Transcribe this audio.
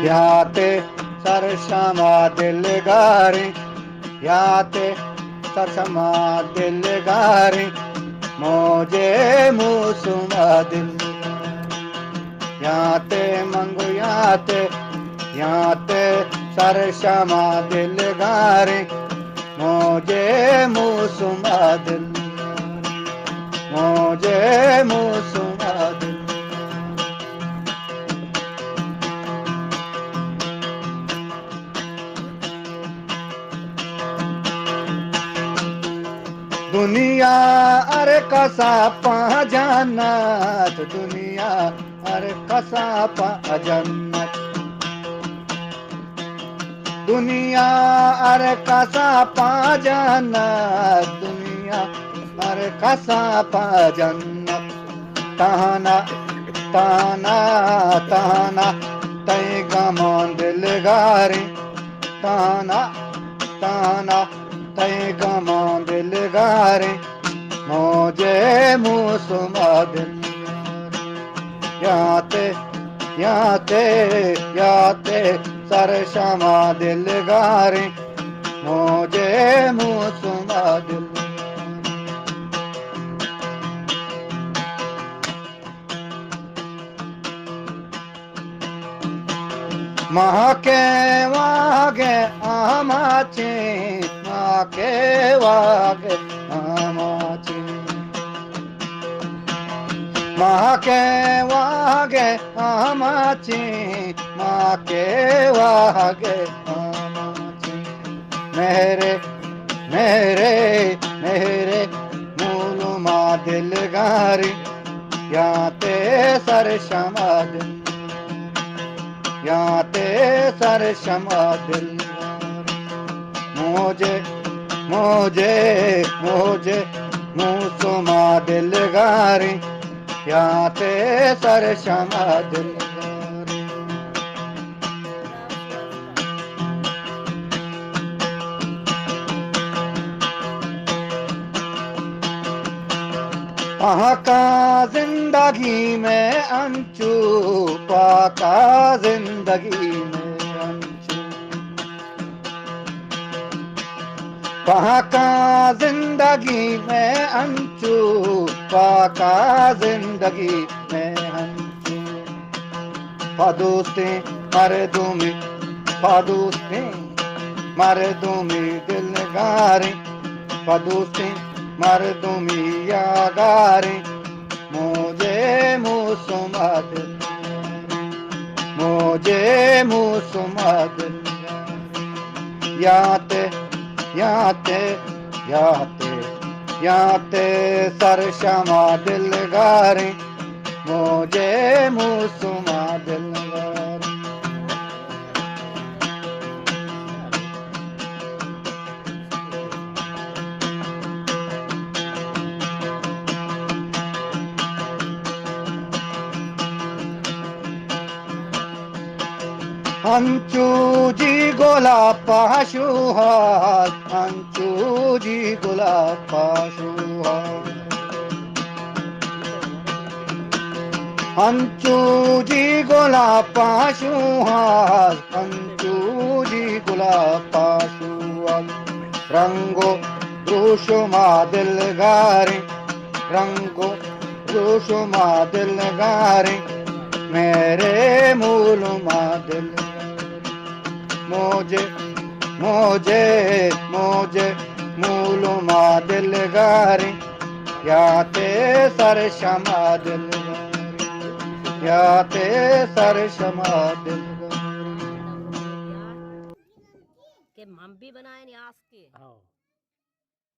याते सरशमा दिलगारी याते सरशमा दिलगारी मोजे मुसुमा दिल याते मंगु याते सरशमा दिलगारी मोजे मुसुमा दिल मोजे मुसुमा दिल दुनिया अरे कसा पा जन्नत दुनिया अरे कसा पा जन्नत दुनिया अरे कसा पा जन्नत दुनिया अरे कसा पा जन्नत ताना ताना ताना तय गमान दिलगारी ताना ताना तय गमान दिलगारी मोजे मुसुमा दिल याते याते याते सरशमा दिलगारी मोजे मुसुमा दिल महके वागे आमाची महके वागे आमाची महके वागे आमाची महके वागे आमाची मेरे मेरे मेरे मूलुमा दिलगारी याते सरशमा दिल याते सरशमा दिल मोजे मोजे मोजे मुसुमा दिलगारी याते सरशमा दिलगारी पाका जिंदगी में अंचू पाका जिंदगी में अंचू पाका जिंदगी में अंचू पाका जिंदगी में अंचू पदोस्ते मर्दुमी पदोस्ते मर्दुमी दिलगारी पदोस्ते मर्दुमी यागारी मोजे मुसुमा दिल मोजे मुसुमा दिल याते याते याते याते सरशमा दिलगारी मोजे मुसुमा दिलगारी अंचू जी गोलाब पाशुहार अंचू जी गोलाब पाशुहार अंचू जी गोलाब पाशुहार अंचू जी गोलाब पाशुहार रंगो रुशुमा दिलगारी रंगो रुशुमा दिलगारी मेरे मूलुमा दिल मोजे मोजे मोजे मूलुमा दिलगारी याते सरशमा दिलगारी याते सरशमा दिलगारी के हम भी बनाए न्यास के।